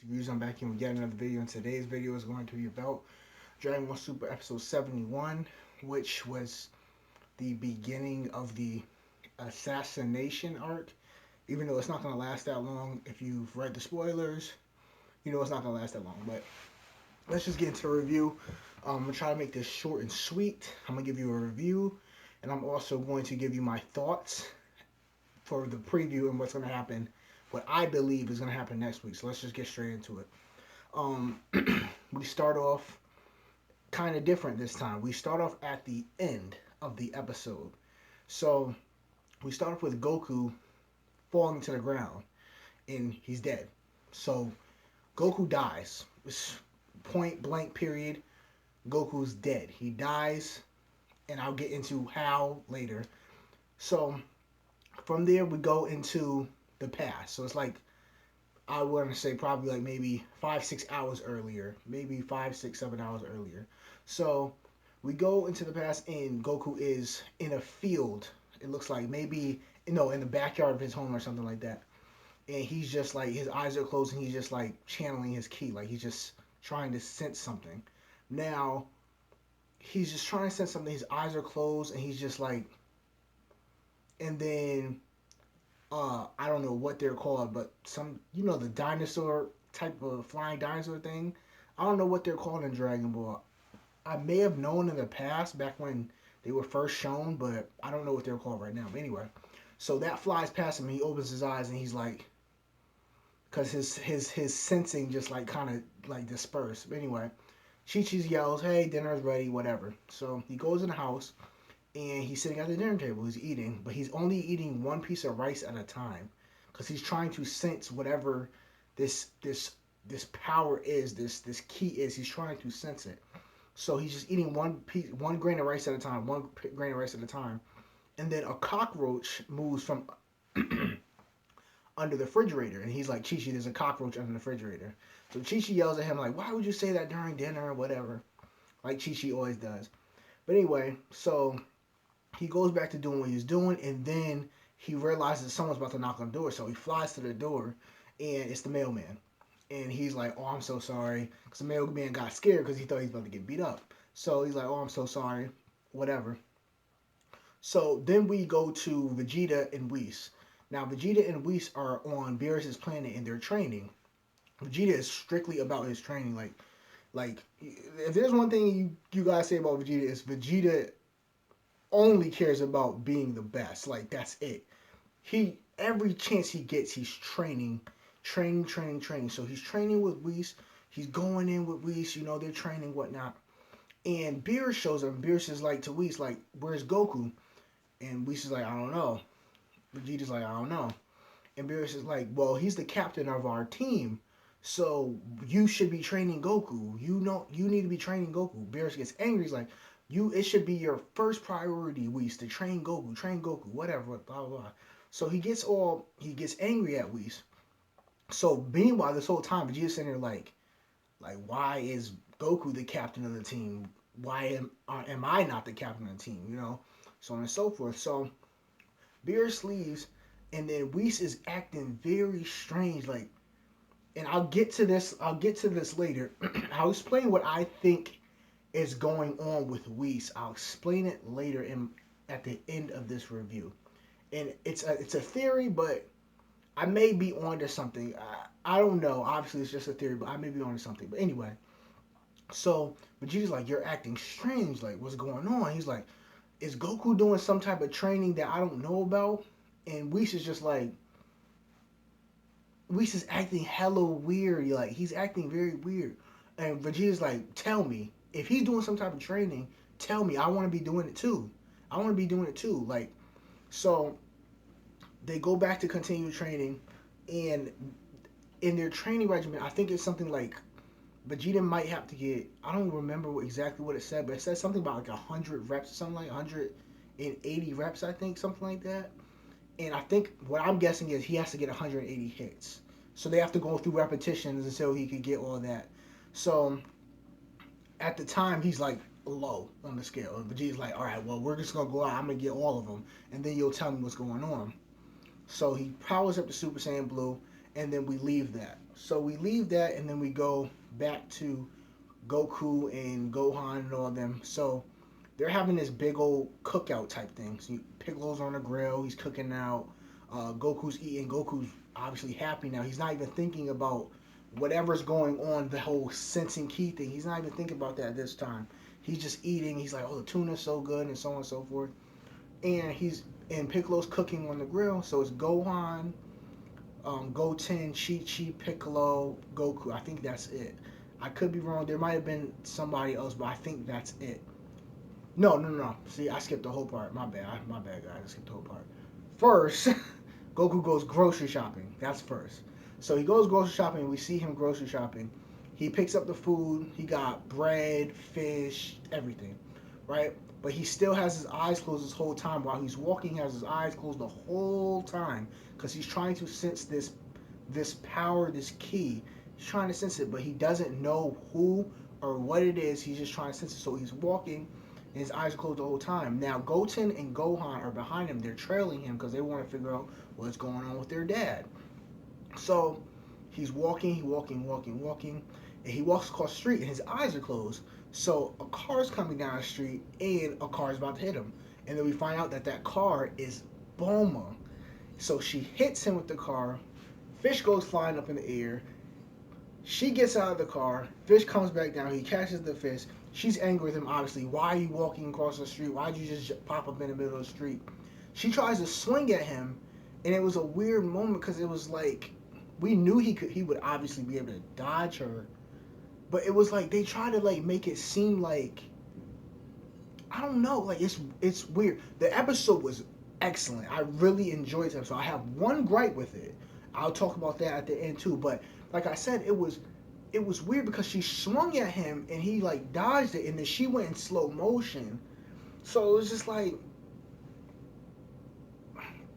SimDCsReviews. I'm back here with yet another video, and today's video is going to be about Dragon Ball Super Episode 71, which was the beginning of the assassination arc. Even though it's not going to last that long, if you've read the spoilers, you know it's not going to last that long. But let's just get into the review. I'm going to try to make this short and sweet. I'm going to give you a review, and I'm also going to give you my thoughts for the preview and what's going to happen, what I believe is going to happen next week. So let's just get straight into it. We start off kind of different this time. We start off at the end of the episode. So we start off with Goku falling to the ground and he's dead. So Goku dies. It's point blank period. Goku's dead. He dies, and I'll get into how later. So from there we go into the past. So it's like, I want to say probably like maybe 5-6 hours earlier, maybe 5-6-7 hours earlier. So we go into the past, and Goku is in a field. It looks like maybe in the backyard of his home or something like that. And he's just like, his eyes are closed, and he's just like channeling his ki, like he's just trying to sense something. Now he's just trying to sense something. His eyes are closed, and he's just like, and then I don't know what they're called, but the dinosaur type of flying dinosaur thing. I don't know what they're called in Dragon Ball. I may have known in the past, back when they were first shown, but I don't know what they're called right now. But anyway, so that flies past him. He opens his eyes, and he's like, because his sensing just like kind of like dispersed. But anyway, Chi-Chi yells, "Hey, dinner's ready," whatever. So he goes in the house, and he's sitting at the dinner table. He's eating, but he's only eating one piece of rice at a time, because he's trying to sense whatever this power is, this key is. He's trying to sense it. So he's just eating one grain of rice at a time, one grain of rice at a time, and then a cockroach moves from under the refrigerator, and he's like, "Chi-Chi, there's a cockroach under the refrigerator." So Chi-Chi yells at him like, "Why would you say that during dinner or whatever?" Like Chi-Chi always does. But anyway, so he goes back to doing what he's doing, and then he realizes someone's about to knock on the door. So he flies to the door, and it's the mailman. And he's like, "Oh, I'm so sorry," because the mailman got scared because he thought he was about to get beat up. So he's like, "Oh, I'm so sorry," whatever. So then we go to Vegeta and Whis. Now Vegeta and Whis are on Beerus's planet, and they're training. Vegeta is strictly about his training. Like if there's one thing you guys say about Vegeta, is Vegeta only cares about being the best. Like, that's it. He Every chance he gets, he's training. So he's training with Whis. He's going in with Whis. They're training whatnot. And Beerus shows up. Beerus is like to Whis, like, "Where's Goku?" And Whis is like, "I don't know." Vegeta's like, "I don't know." And Beerus is like, "Well, he's the captain of our team, so you should be training Goku. You need to be training Goku." Beerus gets angry. He's like, it should be your first priority, Whis, to train Goku, whatever, blah, blah, blah. So he gets angry at Whis. So meanwhile, this whole time, Vegeta's sitting there like, why is Goku the captain of the team? Why am I not the captain of the team? So on and so forth. So Beerus leaves, and then Whis is acting very strange, like, and I'll get to this later. I'll explain what I think is going on with Whis. I'll explain it later at the end of this review. And it's a theory, but I may be onto something. I don't know. Obviously, it's just a theory, but I may be onto something. But anyway, so Vegeta's like, "You're acting strange. Like, what's going on?" He's like, "Is Goku doing some type of training that I don't know about?" And Whis is just like, Whis is acting hella weird. Like, he's acting very weird. And Vegeta's like, "Tell me. If he's doing some type of training, tell me. I want to be doing it too. I want to be doing it too." Like, so they go back to continue training, and in their training regimen, I think it's something like Vegeta might have to get, I don't remember exactly what it said, but it said something about like 100 reps or something, like 180 reps, I think, something like that. And I think what I'm guessing is he has to get 180 hits. So they have to go through repetitions until he could get all that. So at the time, he's like low on the scale. And Vegeta's like, "All right, well, we're just going to go out. I'm going to get all of them. And then you'll tell me what's going on." So he powers up to Super Saiyan Blue, and then we leave that. So we leave that, and then we go back to Goku and Gohan and all of them. So they're having this big old cookout type thing. So Piccolo's on the grill, he's cooking out. Goku's eating. Goku's obviously happy now. He's not even thinking about whatever's going on, the whole sensing key thing. He's not even thinking about that this time. He's just eating. He's like, oh, the tuna's so good, and so on and so forth. And Piccolo's cooking on the grill. So it's Gohan, Goten, Chi Chi, Piccolo, Goku. I think that's it. I could be wrong. There might have been somebody else, but I think that's it. No, no, no. See, I skipped the whole part. My bad. My bad, guys. I skipped the whole part. First, Goku goes grocery shopping. That's first. So he goes grocery shopping. We see him grocery shopping. He picks up the food. He got bread, fish, everything, right? But he still has his eyes closed this whole time. While he's walking, he has his eyes closed the whole time because he's trying to sense this power, this key. He's trying to sense it, but he doesn't know who or what it is. He's just trying to sense it. So he's walking, and his eyes are closed the whole time. Now Goten and Gohan are behind him. They're trailing him because they want to figure out what's going on with their dad. So he's walking, walking, and he walks across the street, and his eyes are closed. So a car's coming down the street, and a car's about to hit him. And then we find out that that car is Bulma. So she hits him with the car. Fish goes flying up in the air. She gets out of the car. Fish comes back down. He catches the fish. She's angry with him, obviously. Why are you walking across the street? Why'd you just pop up in the middle of the street? She tries to swing at him, and it was a weird moment because it was like we knew he would obviously be able to dodge her, but it was like they tried to like make it seem like I don't know, like it's weird. The episode was excellent. I really enjoyed the episode. I have one gripe with it. I'll talk about that at the end too. But like I said, it was weird because she swung at him and he like dodged it, and then she went in slow motion. So it was just like,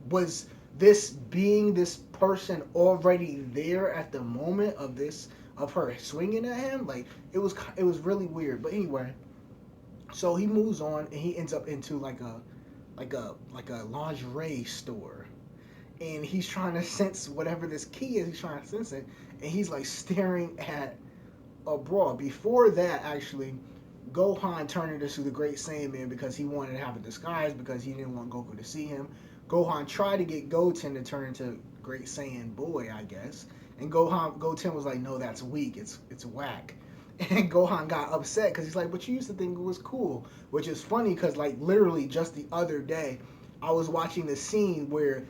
was this being this person already there at the moment of her swinging at him? Like it was really weird. But anyway, so he moves on and he ends up into like a lingerie store, and he's trying to sense whatever this key is. He's trying to sense it, and he's like staring at a bra. Before that, actually, Gohan turned into the Great Saiyan because he wanted to have a disguise because he didn't want Goku to see him. Gohan tried to get Goten to turn into Great Saiyan boy, I guess, and Goten was like, "No, that's weak. It's whack." And Gohan got upset because he's like, "But you used to think it was cool," which is funny because like literally just the other day, I was watching the scene where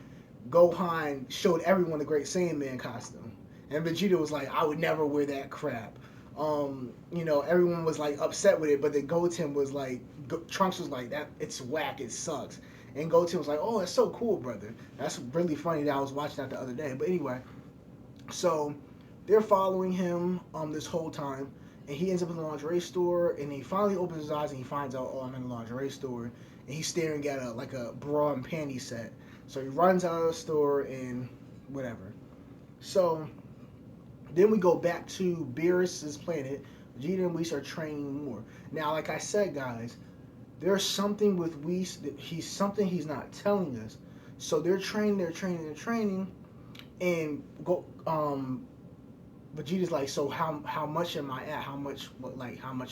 Gohan showed everyone the Great Saiyan Man costume, and Vegeta was like, "I would never wear that crap." Everyone was like upset with it, but then Goten was like, Trunks was like, "That it's whack, it sucks," and Goten was like, "Oh, it's so cool, brother." That's really funny that I was watching that the other day. But anyway, so they're following him this whole time, and he ends up in the lingerie store, and he finally opens his eyes and he finds out, oh, I'm in the lingerie store, and he's staring at a bra and panty set. So he runs out of the store and whatever. So then we go back to Beerus's planet. Vegeta and Whis are training more. Now, like I said, guys, there's something with Whis that he's not telling us. So they're training, and Vegeta's like, so how much am I at? How much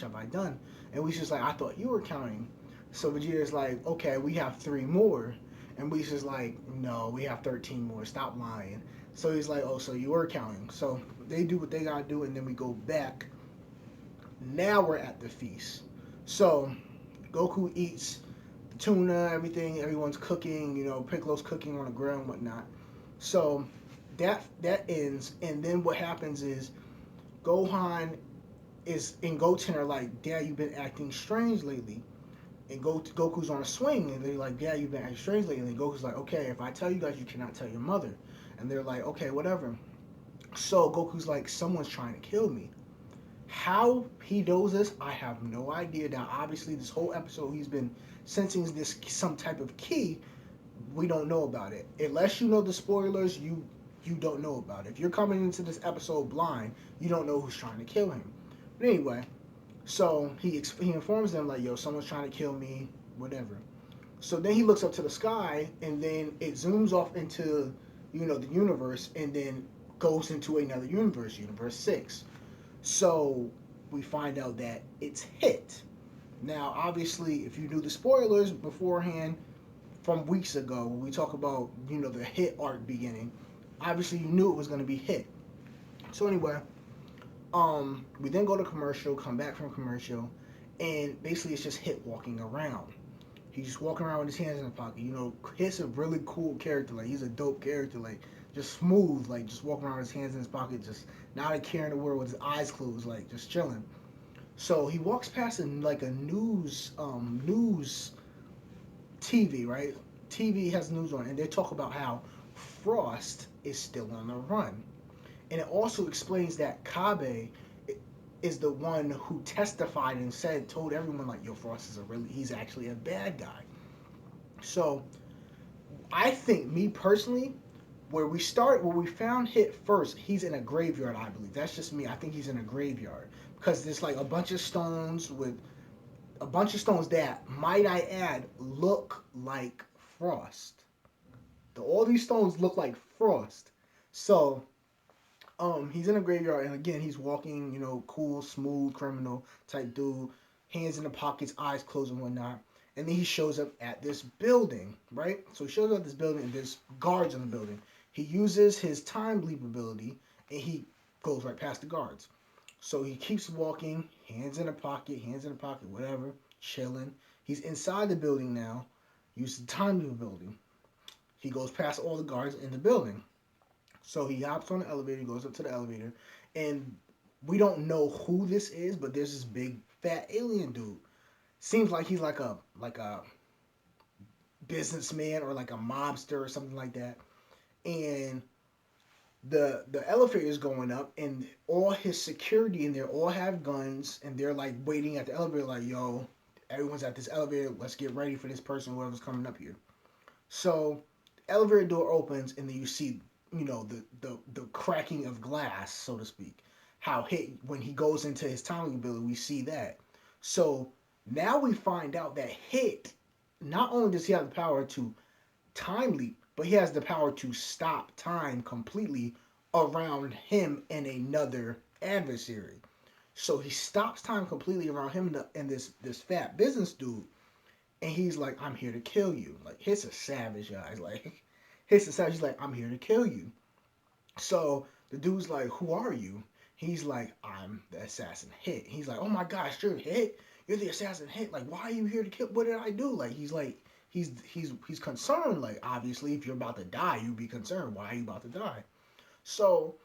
have I done? And Whis is like, I thought you were counting. So Vegeta's like, okay, we have 3 more. And Whis is like, no, we have 13 more. Stop lying. So he's like, oh, so you were counting. So they do what they gotta do, and then we go back. Now we're at the feast. So Goku eats the tuna, everything. Everyone's cooking. Piccolo's cooking on the grill and whatnot. So that ends, and then what happens is Gohan and Goten are like, Dad, you've been acting strange lately. And Goku's on a swing, and they're like, Dad, you've been acting strange lately. And Goku's like, okay, if I tell you guys, you cannot tell your mother. And they're like, okay, whatever. So Goku's like, someone's trying to kill me. How he knows this, I have no idea. Now, obviously, this whole episode, he's been sensing some type of key. We don't know about it. Unless you know the spoilers, you don't know about it. If you're coming into this episode blind, you don't know who's trying to kill him. But anyway, so he informs them like, yo, someone's trying to kill me, whatever. So then he looks up to the sky, and then it zooms off into, the universe, and then goes into another universe, Universe 6. So we find out that it's Hit. Now, obviously, if you knew the spoilers beforehand from weeks ago, when we talk about, the Hit arc beginning, obviously you knew it was going to be Hit. So anyway, we then go to commercial, come back from commercial, and basically it's just Hit walking around. He's just walking around with his hands in his pocket. Hit's a really cool character. Like, he's a dope character. Like, just smooth. Like, just walking around with his hands in his pocket, just not a care in the world with his eyes closed, like, just chilling. So he walks past like a news TV, right? TV has news on, and they talk about how Frost is still on the run, and it also explains that Kabe is the one who testified and told everyone like, "Yo, Frost he's actually a bad guy." So I think, me personally, where we found Hit first, he's in a graveyard. I believe that's just me. I think he's in a graveyard because there's like a bunch of stones that, might I add, look like Frost. All these stones look like Frost. So, he's in a graveyard, and again, he's walking, cool, smooth, criminal type dude, hands in the pockets, eyes closed and whatnot. And then he shows up at this building, right? So he shows up at this building, and there's guards in the building. He uses his time leap ability, and he goes right past the guards. So he keeps walking, hands in the pocket, whatever, chilling. He's inside the building now, uses the time leap ability. He goes past all the guards in the building. So he hops on the elevator, goes up to the elevator, and we don't know who this is, but there's this big fat alien dude. Seems like he's like a businessman or like a mobster or something like that. And the elevator is going up, and all his security in there all have guns, and they're like waiting at the elevator, like, "Yo, everyone's at this elevator. Let's get ready for this person, whoever's coming up here." So the elevator door opens, and then you see, the cracking of glass, so to speak. How Hit, when he goes into his timing ability, we see that. So now we find out that Hit, not only does he have the power to time leap, but he has the power to stop time completely around him and another adversary. So he stops time completely around him and this fat business dude, and he's like, "I'm here to kill you." Like, Hit's a savage, guys. Like, Hit's a savage. He's like, "I'm here to kill you." So the dude's like, "Who are you?" He's like, "I'm the assassin Hit." He's like, "Oh my gosh, you're Hit. You're the assassin Hit. Like, why are you here to kill? What did I do?" Like, he's like, he's concerned. Like, obviously, if you're about to die, you'd be concerned. Why are you about to die? So,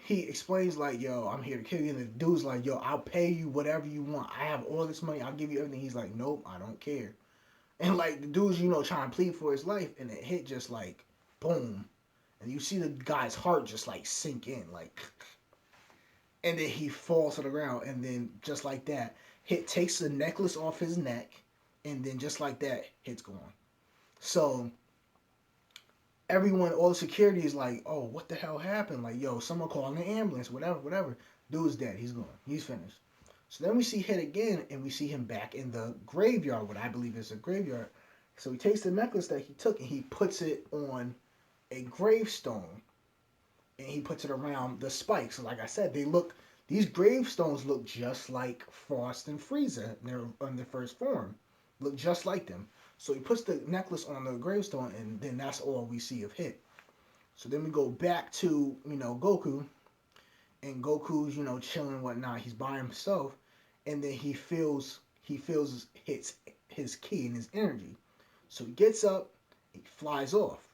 he explains like, "Yo, I'm here to kill you." And the dude's like, "Yo, I'll pay you whatever you want. I have all this money. I'll give you everything." He's like, "Nope, I don't care." And like the dude's, trying to plead for his life, and it Hit just like, boom, and you see the guy's heart just like sink in, like, and then he falls to the ground, and then just like that, Hit takes the necklace off his neck, and then just like that, Hit's gone. So everyone, all the security is like, "Oh, what the hell happened?" Like, "Yo, someone call an ambulance, whatever. Dude's dead. He's gone. He's finished." So then we see Hit again, and we see him back in the graveyard, what I believe is a graveyard. So he takes the necklace that he took, and he puts it on a gravestone, and he puts it around the spikes. So like I said, these gravestones look just like Frost and Frieza in their first form. Look just like them. So he puts the necklace on the gravestone, and then that's all we see of Hit. So then we go back to, Goku, and Goku's, chilling and whatnot. He's by himself, and then he feels his ki and his energy. So he gets up, he flies off.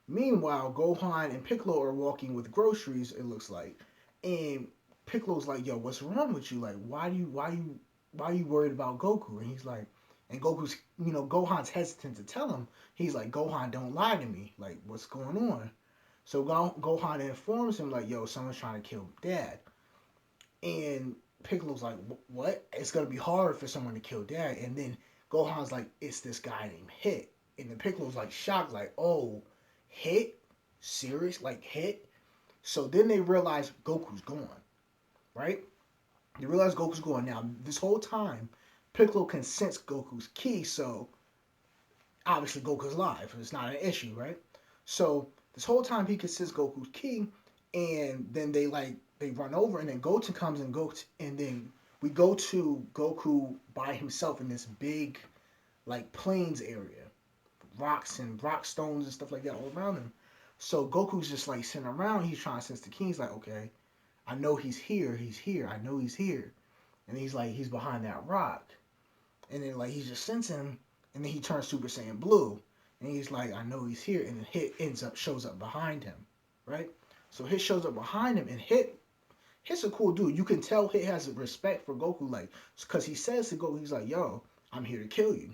Meanwhile, Gohan and Piccolo are walking with groceries, it looks like, and Piccolo's like, "Yo, what's wrong with you? Like, why are you worried about Goku?" And he's like, and Goku's, Gohan's hesitant to tell him. He's like, "Gohan, don't lie to me. Like, what's going on?" So Gohan informs him like, "Yo, someone's trying to kill Dad." And Piccolo's like, "What? It's gonna be hard for someone to kill Dad." And then Gohan's like, "It's this guy named Hit." And then Piccolo's like shocked, like, "Oh, Hit? Serious? Like Hit?" So then they realize Goku's gone, right? They realize Goku's gone. Now, this whole time, Piccolo can sense Goku's ki, so obviously Goku's alive. It's not an issue, right? So This whole time he considers Goku's ki, and then they run over, and then Goten comes and then we go to Goku by himself in this big like plains area, rocks and rock stones and stuff like that all around him. So Goku's just like sitting around. He's trying to sense the ki. He's like, okay, I know he's here. He's here. I know he's here. And he's like, he's behind that rock. And then like he's just sensing him. And then he turns Super Saiyan Blue. And he's like, I know he's here. And then Hit shows up behind him, right? So Hit shows up behind him, and Hit's a cool dude. You can tell Hit has respect for Goku, like, because he says to Goku, he's like, yo, I'm here to kill you.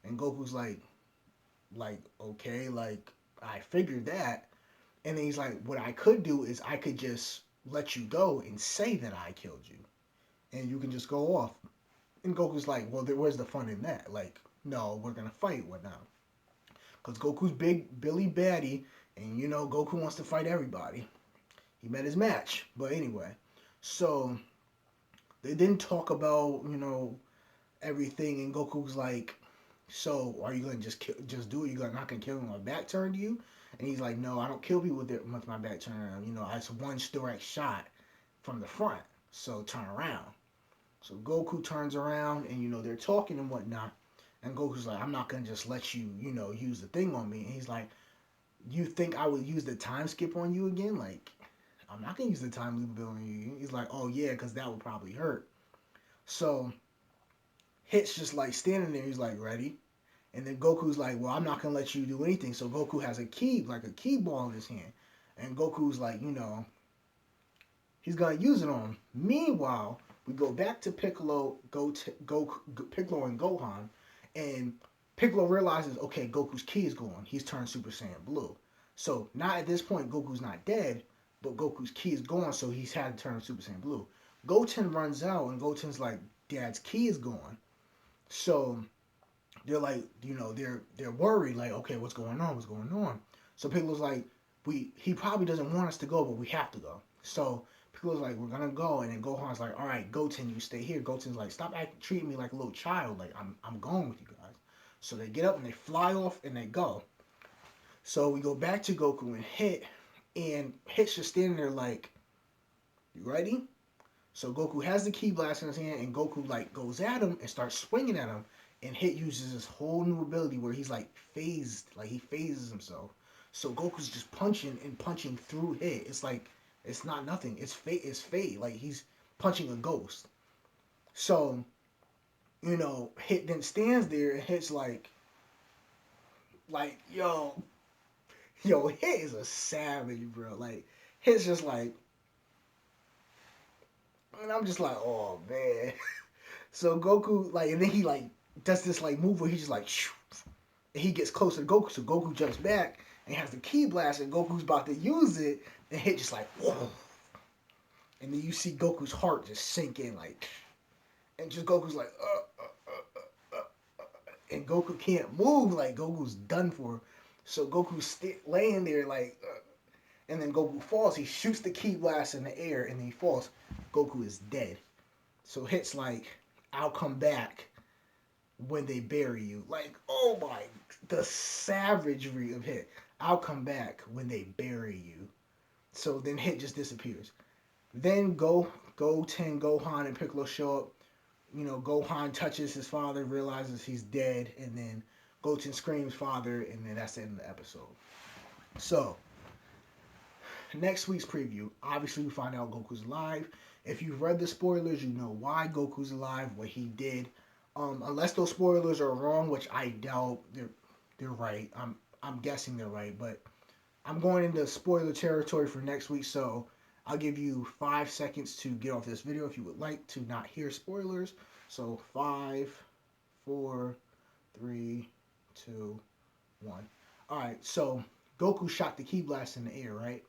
And Goku's like, okay, like, I figured that. And then he's like, what I could do is I could just let you go and say that I killed you. And you can just go off. And Goku's like, well, where's the fun in that? Like, no, we're going to fight. What now? Because Goku's big Billy Baddie, and you know, Goku wants to fight everybody. He met his match. But anyway, so they didn't talk about, you know, everything. And Goku's like, so are you going to just do it? You're not going to kill him with my back turned to you? And he's like, no, I don't kill people with my back turned around. You know, it's one direct shot from the front. So turn around. So Goku turns around, and, you know, they're talking and whatnot. And Goku's like, I'm not going to just let you, you know, use the thing on me. And he's like, you think I would use the time skip on you again? Like, I'm not going to use the time loop on you. He's like, oh, yeah, because that would probably hurt. So Hit's just, like, standing there. He's like, ready? And then Goku's like, well, I'm not going to let you do anything. So Goku has a key, like a key ball in his hand. And Goku's like, you know, he's going to use it on him. Meanwhile, we go back to Piccolo, Piccolo and Gohan. And Piccolo realizes, okay, Goku's ki is gone. He's turned Super Saiyan Blue. So now at this point, Goku's not dead, but Goku's ki is gone, so he's had to turn Super Saiyan Blue. Goten runs out, and Goten's like, Dad's ki is gone. So they're like, you know, they're worried, like, okay, what's going on? What's going on? So Piccolo's like, he probably doesn't want us to go, but we have to go. So Piccolo's like, we're gonna go, and then Gohan's like, all right, Goten, you stay here. Goten's like, stop treating me like a little child. Like, I'm going with you guys. So they get up and they fly off and they go. So we go back to Goku and Hit's just standing there like, you ready? So Goku has the ki blast in his hand, and Goku like goes at him and starts swinging at him. And Hit uses this whole new ability where he's like phased, like he phases himself. So Goku's just punching through Hit. It's like it's not nothing. It's fate. Like he's punching a ghost. So, you know, Hit then stands there and Hit's like yo, Hit is a savage, bro. Like Hit's just like, and I'm just like, oh man. So Goku like, and then he like does this like move where he just like, shoo, and he gets closer to Goku. So Goku jumps back and has the ki blast, and Goku's about to use it, and Hit just like, whoa. And then you see Goku's heart just sink in, like, and just Goku's like, and Goku can't move, like Goku's done for. So Goku's laying there like, and then Goku falls. He shoots the ki blast in the air, and then he falls. Goku is dead. So Hit's like, I'll come back when they bury you. Like, oh my, the savagery of Hit. I'll come back when they bury you. So then Hit just disappears. Then Goten, Gohan, and Piccolo show up. You know, Gohan touches his father, realizes he's dead, and then Goten screams father, and then that's the end of the episode. So, next week's preview, obviously we find out Goku's alive. If you've read the spoilers, you know why Goku's alive, what he did. Unless those spoilers are wrong, which I doubt they're right. I'm guessing they're right, but I'm going into spoiler territory for next week, so I'll give you 5 seconds to get off this video if you would like to not hear spoilers. So 5, 4, 3, 2, 1. Alright, so Goku shot the ki blast in the air, right?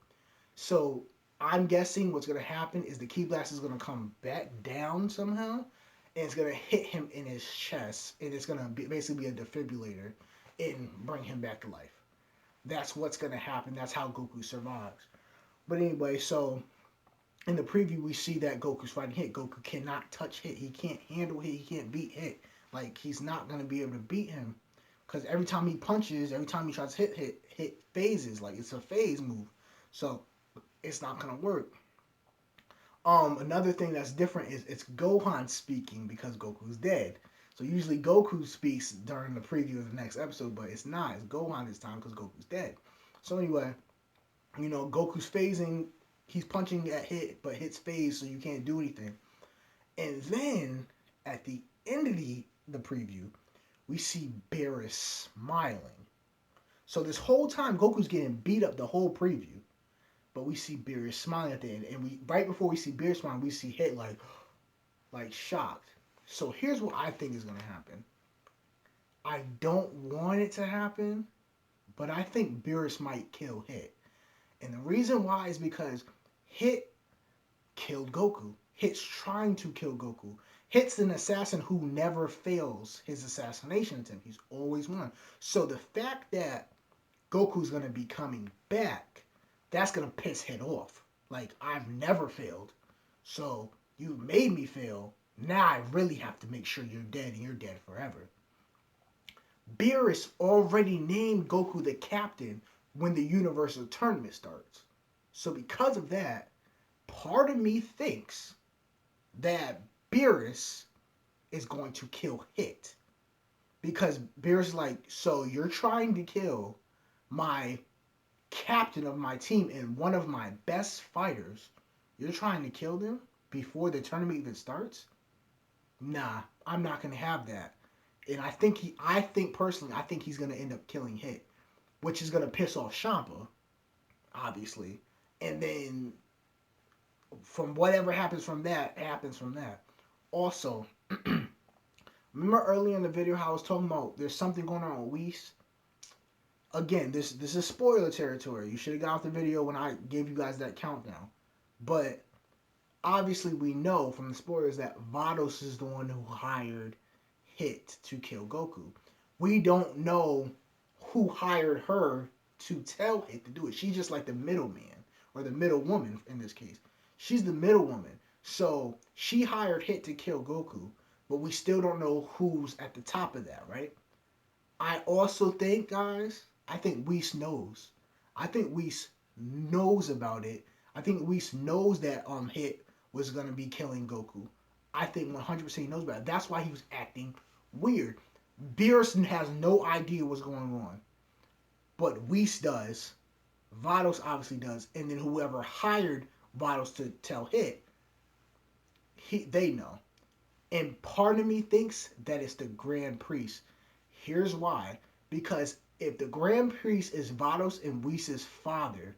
So I'm guessing what's going to happen is the ki blast is going to come back down somehow, and it's going to hit him in his chest, and it's going to basically be a defibrillator and bring him back to life. That's what's going to happen. That's how Goku survives. But anyway, so in the preview, we see that Goku's fighting Hit. Goku cannot touch Hit. He can't handle Hit. He can't beat Hit. Like, he's not going to be able to beat him because every time he punches, every time he tries to hit phases, like it's a phase move, so it's not gonna work. Another thing that's different is it's Gohan speaking because Goku's dead. So usually Goku speaks during the preview of the next episode, but it's not. It's Gohan this time because Goku's dead. So anyway, Goku's phasing. He's punching at hit, but hits phase, so you can't do anything. And then at the end of the preview, we see Beerus smiling. So this whole time, Goku's getting beat up the whole preview. But we see Beerus smiling at the end. And we right before we see Beerus smiling, we see Hit like shocked. So here's what I think is going to happen. I don't want it to happen, but I think Beerus might kill Hit. And the reason why is because Hit killed Goku. Hit's trying to kill Goku. Hit's an assassin who never fails his assassination attempt. He's always won. So the fact that Goku's going to be coming back, that's going to piss Hit off. Like, I've never failed. So you made me fail. Now I really have to make sure you're dead and you're dead forever. Beerus already named Goku the captain when the Universal Tournament starts. So because of that, part of me thinks that Beerus is going to kill Hit. Because Beerus is like, so you're trying to kill my captain of my team and one of my best fighters. You're trying to kill them before the tournament even starts? Nah, I'm not going to have that. And I think personally, he's going to end up killing Hit, which is going to piss off Champa, obviously. And then from whatever happens from that. Also, remember earlier in the video how I was talking about there's something going on with Whis? Again, this is spoiler territory. You should have got off the video when I gave you guys that countdown. But obviously we know from the spoilers that Vados is the one who hired Hit to kill Goku. We don't know who hired her to tell Hit to do it. She's just like the middleman, or the middle woman in this case. She's the middle woman. So she hired Hit to kill Goku, but we still don't know who's at the top of that, right? I also think, guys, I think Whis knows. I think Whis knows about it. I think Whis knows that Hit was going to be killing Goku. I think 100% he knows about it. That's why he was acting weird. Beerus has no idea what's going on. But Whis does. Vados obviously does. And then whoever hired Vados to tell Hit, they know. And part of me thinks that it's the Grand Priest. Here's why. Because if the Grand Priest is Vados and Whis' father,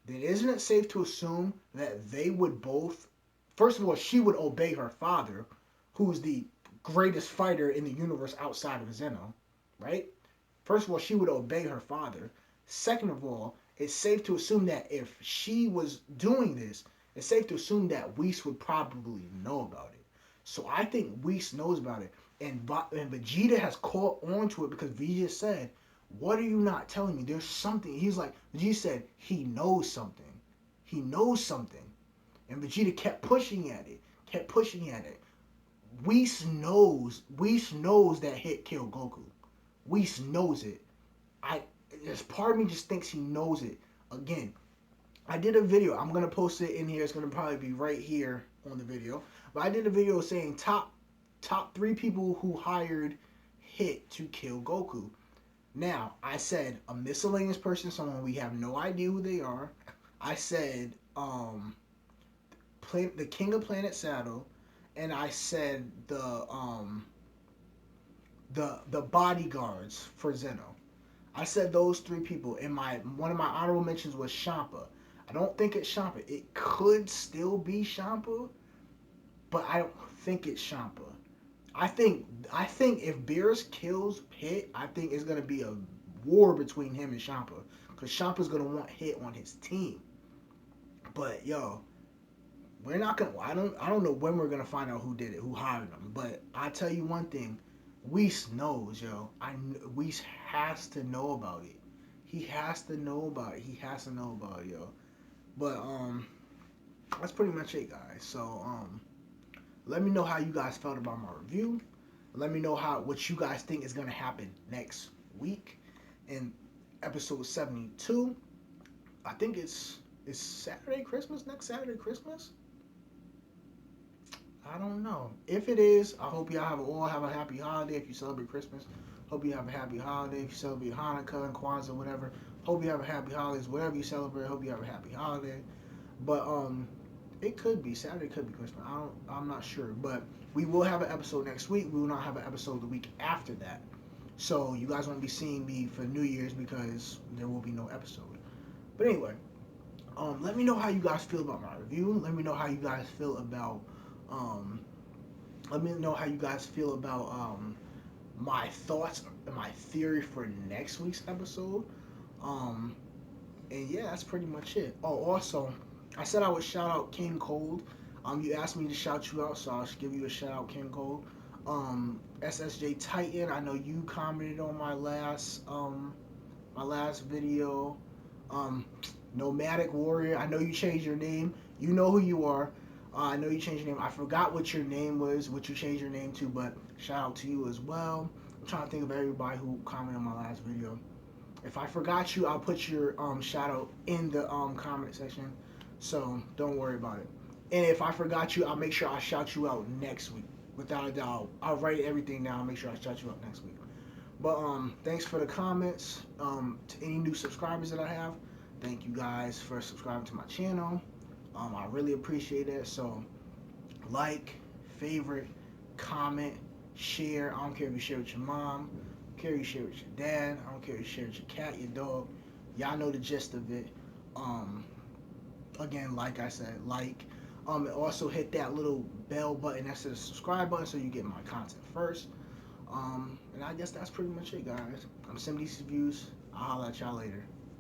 then isn't it safe to assume that they would both... First of all, she would obey her father, who's the greatest fighter in the universe outside of Zeno, right? First of all, she would obey her father. Second of all, it's safe to assume that if she was doing this, it's safe to assume that Whis would probably know about it. So I think Whis knows about it. And Vegeta has caught on to it because Vegeta said, what are you not telling me? There's something. He's like, Vegeta said, he knows something. He knows something. And Vegeta kept pushing at it. Whis knows that Hit killed Goku. Whis knows it. There's part of me just thinks he knows it. Again, I did a video. I'm going to post it in here. It's going to probably be right here on the video. But I did a video saying top 3 people who hired Hit to kill Goku. Now, I said a miscellaneous person, someone we have no idea who they are. I said the King of Planet Saddle, and I said the bodyguards for Zeno. I said those 3 people. And one of my honorable mentions was Champa. I don't think it's Champa. It could still be Champa, but I don't think it's Champa. I think if Beerus kills Hit, I think it's gonna be a war between him and Champa, because Champa's gonna want Hit on his team. But yo, we're not gonna. I don't know when we're gonna find out who did it, who hired him. But I tell you one thing, Whis knows, yo. Whis has to know about it. He has to know about it, yo. But that's pretty much it, guys. So let me know how you guys felt about my review. Let me know what you guys think is gonna happen next week in episode 72. I think it's Saturday Christmas, next Saturday Christmas. I don't know. If it is, I hope y'all all have a happy holiday if you celebrate Christmas. Hope you have a happy holiday if you celebrate Hanukkah and Kwanzaa, whatever. Hope you have a happy holidays, whatever you celebrate. Hope you have a happy holiday. But it could be Saturday, could be Christmas. I'm not sure. But we will have an episode next week. We will not have an episode the week after that. So you guys won't be seeing me for New Year's because there will be no episode. But anyway, let me know how you guys feel about my review. Let me know how you guys feel about my thoughts and my theory for next week's episode. And yeah, that's pretty much it. Oh, also, I said I would shout out King Cold. You asked me to shout you out, so I'll give you a shout out, King Cold. SSJ Titan, I know you commented on my last video. Nomadic Warrior, I know you changed your name. You know who you are. I know you changed your name. I forgot what your name was, what you changed your name to, but shout out to you as well. I'm trying to think of everybody who commented on my last video. If I forgot you, I'll put your shout out in the comment section, so don't worry about it. And if I forgot you, I'll make sure I shout you out next week. Without a doubt, I'll write everything down. Make sure I shout you out next week. But thanks for the comments. To any new subscribers that I have, thank you guys for subscribing to my channel. I really appreciate it. So, like, favorite, comment, share. I don't care if you share with your mom. I don't care if you share with your dad. I don't care if you share with your cat, your dog. Y'all know the gist of it. Again, like I said, like. And also hit that little bell button next to the subscribe button so you get my content first. And I guess that's pretty much it, guys. I'm SimDCsReviews. I'll holler at y'all later.